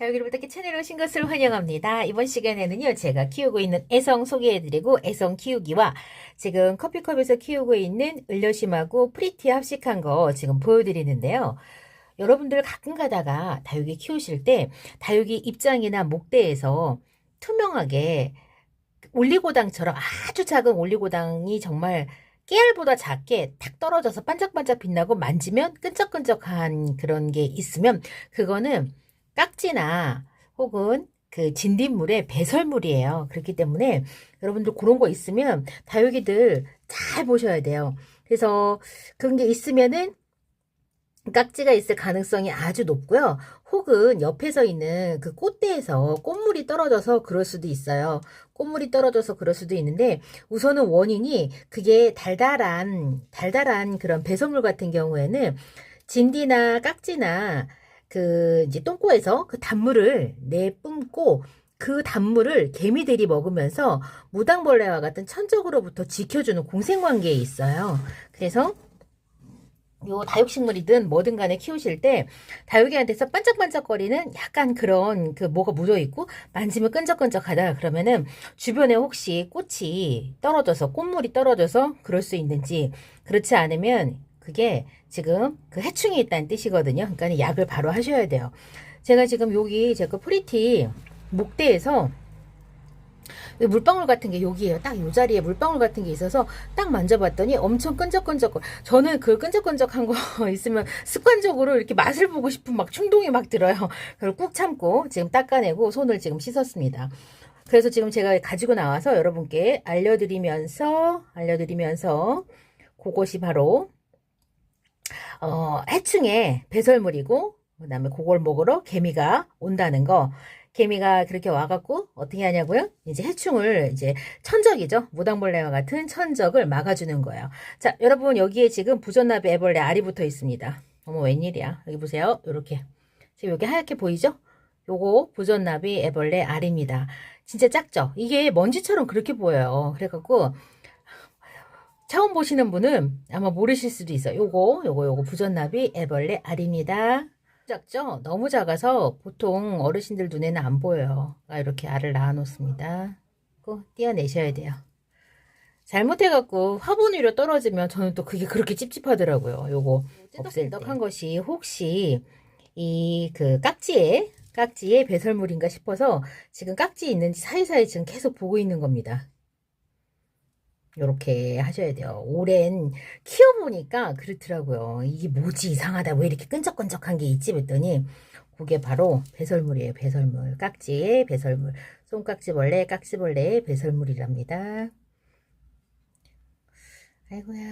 다육이로부터 채널에 오신 것을 환영합니다. 이번 시간에는요, 제가 키우고 있는 애성 소개해드리고, 애성 키우기와 지금 커피컵에서 키우고 있는 을려심하고 프리티 합식한 거 지금 보여드리는데요. 여러분들 가끔 가다가 다육이 키우실 때, 다육이 입장이나 목대에서 투명하게 올리고당처럼 아주 작은 올리고당이 정말 깨알보다 작게 탁 떨어져서 반짝반짝 빛나고 만지면 끈적끈적한 그런 게 있으면 그거는 깍지나 혹은 그 진딧물의 배설물이에요. 그렇기 때문에 여러분들 그런 거 있으면 다육이들 잘 보셔야 돼요. 그래서 그런 게 있으면은 깍지가 있을 가능성이 아주 높고요. 혹은 옆에서 있는 그 꽃대에서 꽃물이 떨어져서 그럴 수도 있어요. 꽃물이 떨어져서 그럴 수도 있는데 우선은 원인이 그게 달달한 그런 배설물 같은 경우에는 진디나 깍지나 그 이제 똥꼬에서 그 단물을 내뿜고 그 단물을 개미들이 먹으면서 무당벌레와 같은 천적으로부터 지켜주는 공생관계에 있어요. 그래서 요 다육식물이든 뭐든 간에 키우실 때 다육이한테서 반짝반짝거리는 약간 그런 그 뭐가 묻어 있고 만지면 끈적끈적하다 그러면은 주변에 혹시 꽃이 떨어져서 꽃물이 떨어져서 그럴 수 있는지, 그렇지 않으면 그게 지금 그 해충이 있다는 뜻이거든요. 그러니까 약을 바로 하셔야 돼요. 제가 지금 여기 제가 프리티 목대에서 물방울 같은 게 여기에요. 딱 이 자리에 물방울 같은 게 있어서 딱 만져봤더니 엄청 끈적끈적. 저는 그 끈적끈적한 거 있으면 습관적으로 이렇게 맛을 보고 싶은 막 충동이 막 들어요. 그걸 꾹 참고 지금 닦아내고 손을 지금 씻었습니다. 그래서 지금 제가 가지고 나와서 여러분께 알려드리면서 그것이 바로 해충의 배설물이고, 그 다음에 그걸 먹으러 개미가 온다는 거. 개미가 그렇게 와갖고 어떻게 하냐고요? 이제 해충을 이제 천적이죠. 무당벌레와 같은 천적을 막아주는 거예요. 자, 여러분 여기에 지금 부전나비 애벌레 알이 붙어 있습니다. 어머 웬일이야? 여기 보세요. 요렇게 지금 여기 하얗게 보이죠? 요거 부전나비 애벌레 알입니다. 진짜 작죠? 이게 먼지처럼 그렇게 보여요. 그래갖고 처음 보시는 분은 아마 모르실 수도 있어요. 요거 부전나비 애벌레 알입니다. 작죠? 너무 작아서 보통 어르신들 눈에는 안 보여요. 이렇게 알을 낳아 놓습니다. 꼭 떼어내셔야 돼요. 잘못해갖고 화분 위로 떨어지면 저는 또 그게 그렇게 찝찝하더라고요. 요거 찌덕찌덕한 것이 혹시 이 그 깍지의 배설물인가 싶어서 지금 깍지 있는지 사이사이 지금 계속 보고 있는 겁니다. 요렇게 하셔야 돼요. 오랜 키워보니까 그렇더라고요. 이게 뭐지 이상하다. 왜 이렇게 끈적끈적한 게 있지? 했더니 그게 바로 배설물이에요. 배설물. 깍지의 배설물. 손깍지벌레, 깍지벌레의 배설물이랍니다. 아이고야.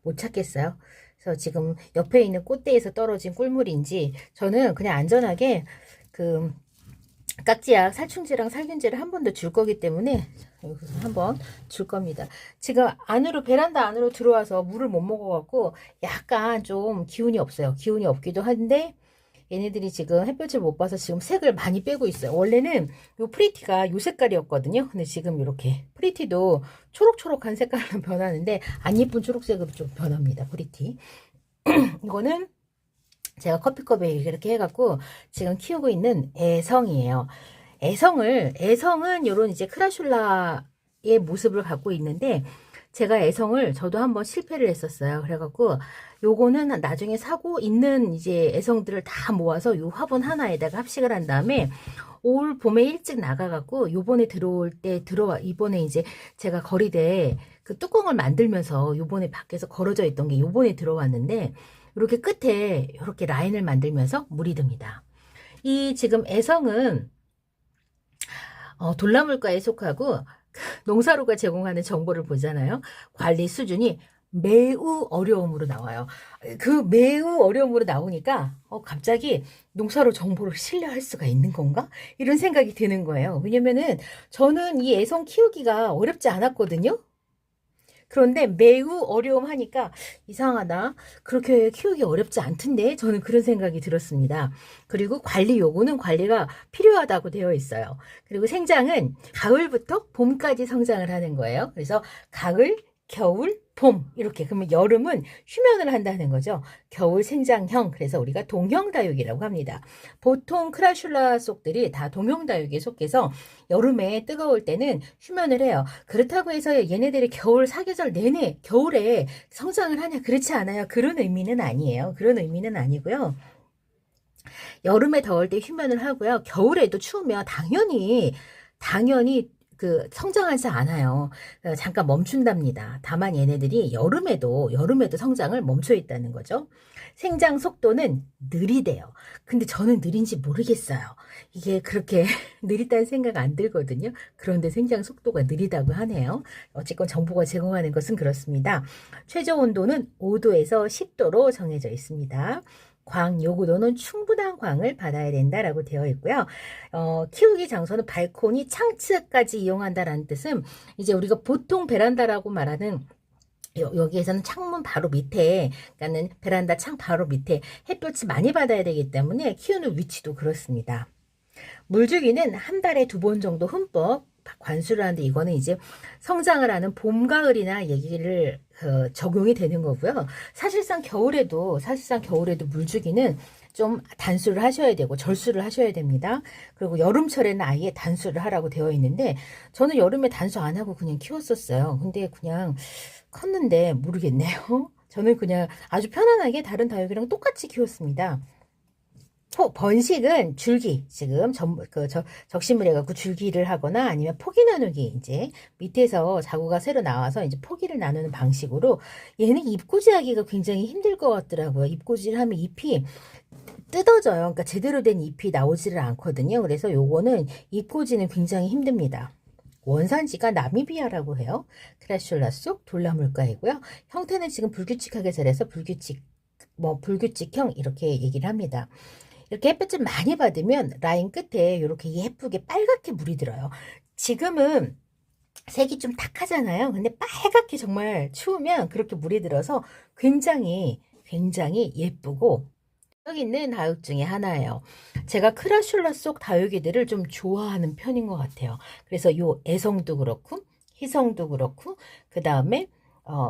못 찾겠어요. 그래서 지금 옆에 있는 꽃대에서 떨어진 꿀물인지 저는 그냥 안전하게 그 깍지약 살충제랑 살균제를 한 번 더 줄 거기 때문에 여기서 한번 줄 겁니다. 지금 안으로 베란다 안으로 들어와서 물을 못 먹어갖고 약간 좀 기운이 없어요. 기운이 없기도 한데 얘네들이 지금 햇볕을 못 봐서 지금 색을 많이 빼고 있어요. 원래는 요 프리티가 요 색깔이었거든요. 근데 지금 이렇게 프리티도 초록초록한 색깔로 변하는데 안 예쁜 초록색으로 좀 변합니다. 프리티. 이거는 제가 커피컵에 이렇게 해갖고 지금 키우고 있는 애성이에요. 애성은 요런 이제 크라슐라의 모습을 갖고 있는데 제가 애성을 저도 한번 실패를 했었어요. 그래갖고 요거는 나중에 사고 있는 이제 애성들을 다 모아서 요 화분 하나에다가 합식을 한 다음에 올 봄에 일찍 나가갖고 요번에 들어올 때 이번에 이제 제가 거리대에 그 뚜껑을 만들면서 요번에 밖에서 걸어져 있던 게 요번에 들어왔는데 이렇게 끝에 이렇게 라인을 만들면서 물이 듭니다. 이 지금 애성은 돌나물과에 속하고 농사로가 제공하는 정보를 보잖아요. 관리 수준이 매우 어려움으로 나와요. 그 매우 어려움으로 나오니까 갑자기 농사로 정보를 신뢰할 수가 있는 건가? 이런 생각이 드는 거예요. 왜냐면은 저는 이 애성 키우기가 어렵지 않았거든요. 그런데 매우 어려움하니까 이상하다. 그렇게 키우기 어렵지 않던데 저는 그런 생각이 들었습니다. 그리고 관리 요구는 관리가 필요하다고 되어 있어요. 그리고 생장은 가을부터 봄까지 성장을 하는 거예요. 그래서 가을, 겨울, 봄 이렇게. 그러면 여름은 휴면을 한다는 거죠. 겨울 생장형, 그래서 우리가 동형다육이라고 합니다. 보통 크라슐라 속들이 다 동형다육에 속해서 여름에 뜨거울 때는 휴면을 해요. 그렇다고 해서 얘네들이 겨울 사계절 내내 겨울에 성장을 하냐, 그렇지 않아요. 그런 의미는 아니에요. 그런 의미는 아니고요. 여름에 더울 때 휴면을 하고요. 겨울에도 추우면 당연히 성장하지 않아요. 잠깐 멈춘답니다. 다만 얘네들이 여름에도 성장을 멈춰 있다는 거죠. 생장 속도는 느리대요. 근데 저는 느린지 모르겠어요. 이게 그렇게 느리다는 생각 안 들거든요. 그런데 생장 속도가 느리다고 하네요. 어쨌건 정보가 제공하는 것은 그렇습니다. 최저 온도는 5도에서 10도로 정해져 있습니다. 광 요구도는 충분한 광을 받아야 된다라고 되어 있고요. 키우기 장소는 발코니, 창츠까지 이용한다라는 뜻은 이제 우리가 보통 베란다라고 말하는 여기에서는 창문 바로 밑에, 그러니까는 베란다 창 바로 밑에 햇볕이 많이 받아야 되기 때문에 키우는 위치도 그렇습니다. 물주기는 한 달에 2번 정도 흠뻑 관수를 하는데, 이거는 이제 성장을 하는 봄, 가을이나 얘기를 적용이 되는 거고요. 사실상 겨울에도 물주기는 좀 단수를 하셔야 되고 절수를 하셔야 됩니다. 그리고 여름철에는 아예 단수를 하라고 되어 있는데, 저는 여름에 단수 안 하고 그냥 키웠었어요. 근데 그냥 컸는데 모르겠네요. 저는 그냥 아주 편안하게 다른 다육이랑 똑같이 키웠습니다. 번식은 줄기, 지금 적심을 해갖고 줄기를 하거나 아니면 포기 나누기, 이제 밑에서 자구가 새로 나와서 이제 포기를 나누는 방식으로. 얘는 잎꽂이 하기가 굉장히 힘들 것 같더라고요. 잎꽂이를 하면 잎이 뜯어져요. 그러니까 제대로 된 잎이 나오지를 않거든요. 그래서 요거는 잎꽂이는 굉장히 힘듭니다. 원산지가 나미비아라고 해요. 크라슐라 속 돌나물과이고요. 형태는 지금 불규칙하게 자라서 불규칙형 이렇게 얘기를 합니다. 이렇게 햇볕을 많이 받으면 라인 끝에 이렇게 예쁘게 빨갛게 물이 들어요. 지금은 색이 좀 탁하잖아요. 근데 빨갛게 정말 추우면 그렇게 물이 들어서 굉장히 예쁘고 여기 있는 다육 중에 하나예요. 제가 크라슐라 속 다육이들을 좀 좋아하는 편인 것 같아요. 그래서 요 애성도 그렇고 희성도 그렇고 그 다음에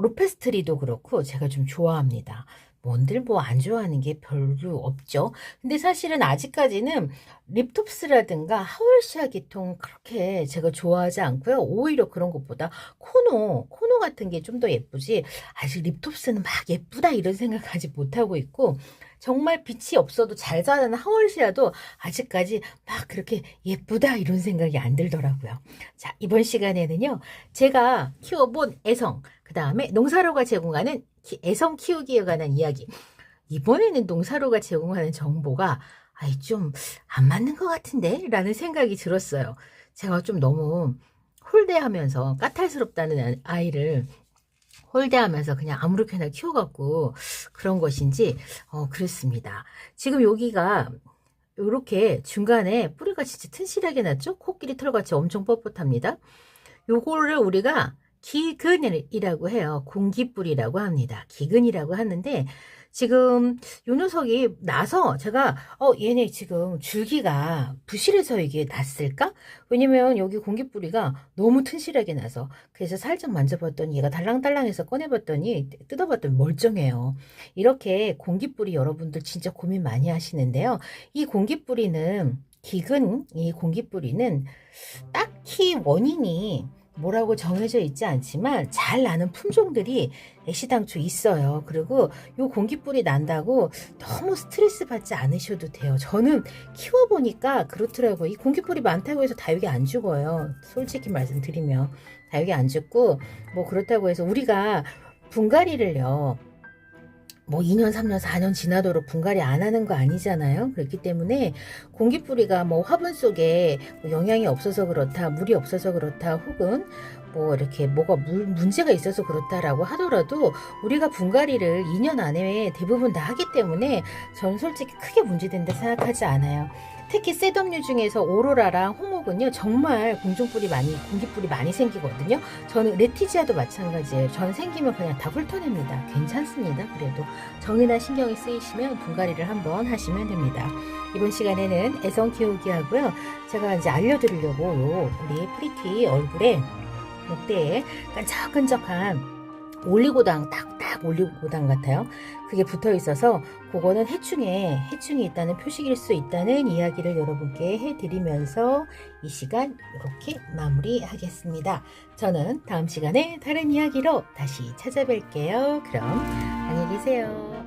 루페스트리도 그렇고 제가 좀 좋아합니다. 뭔들 안 좋아하는 게 별로 없죠. 근데 사실은 아직까지는 립톱스라든가 하월시아 계통 그렇게 제가 좋아하지 않고요. 오히려 그런 것보다 코노 같은 게 좀 더 예쁘지, 아직 립톱스는 막 예쁘다 이런 생각하지 못하고 있고, 정말 빛이 없어도 잘 자라는 하월시아도 아직까지 막 그렇게 예쁘다 이런 생각이 안 들더라고요. 자, 이번 시간에는요, 제가 키워본 애성, 그 다음에 농사로가 제공하는 애성 키우기에 관한 이야기. 이번에는 농사로가 제공하는 정보가 좀 안 맞는 것 같은데? 라는 생각이 들었어요. 제가 좀 너무 홀대하면서 까탈스럽다는 아이를 홀대하면서 그냥 아무렇게나 키워갖고 그런 것인지 그랬습니다. 지금 여기가 이렇게 중간에 뿌리가 진짜 튼실하게 났죠? 코끼리 털같이 엄청 뻣뻣합니다. 요거를 우리가 기근이라고 해요. 공기뿌리라고 합니다. 기근이라고 하는데, 지금 요 녀석이 나서 제가 얘네 지금 줄기가 부실해서 이게 났을까? 왜냐면 여기 공기뿌리가 너무 튼실하게 나서. 그래서 살짝 만져봤더니 얘가 달랑달랑해서 꺼내봤더니 뜯어봤더니 멀쩡해요. 이렇게 공기뿌리 여러분들 진짜 고민 많이 하시는데요. 이 공기뿌리는 이 공기뿌리는 딱히 원인이 뭐라고 정해져 있지 않지만 잘 나는 품종들이 애시당초 있어요. 그리고 요 공기뿌리 난다고 너무 스트레스 받지 않으셔도 돼요. 저는 키워보니까 그렇더라고요. 이 공기뿌리 많다고 해서 다육이 안 죽어요. 솔직히 말씀드리면 다육이 안 죽고, 그렇다고 해서 우리가 분갈이를요 2년, 3년, 4년 지나도록 분갈이 안 하는 거 아니잖아요. 그렇기 때문에 공기뿌리가 화분 속에 영양이 없어서 그렇다, 물이 없어서 그렇다, 혹은 이렇게 문제가 있어서 그렇다라고 하더라도 우리가 분갈이를 2년 안에 대부분 다 하기 때문에 저는 솔직히 크게 문제된다 생각하지 않아요. 특히 셋업류 중에서 오로라랑 홍옥은요 정말 공기뿌리 많이 생기거든요. 저는 레티지아도 마찬가지예요. 저는 생기면 그냥 다 훑어냅니다. 괜찮습니다. 그래도 정이나 신경이 쓰이시면 분갈이를 한번 하시면 됩니다. 이번 시간에는 애성 키우기 하고요. 제가 이제 알려드리려고 우리 프리티 얼굴에 목대에 끈적끈적한 올리고당, 딱 올리고당 같아요. 그게 붙어 있어서 그거는 해충이 있다는 표식일 수 있다는 이야기를 여러분께 해드리면서 이 시간 이렇게 마무리하겠습니다. 저는 다음 시간에 다른 이야기로 다시 찾아뵐게요. 그럼 안녕히 계세요.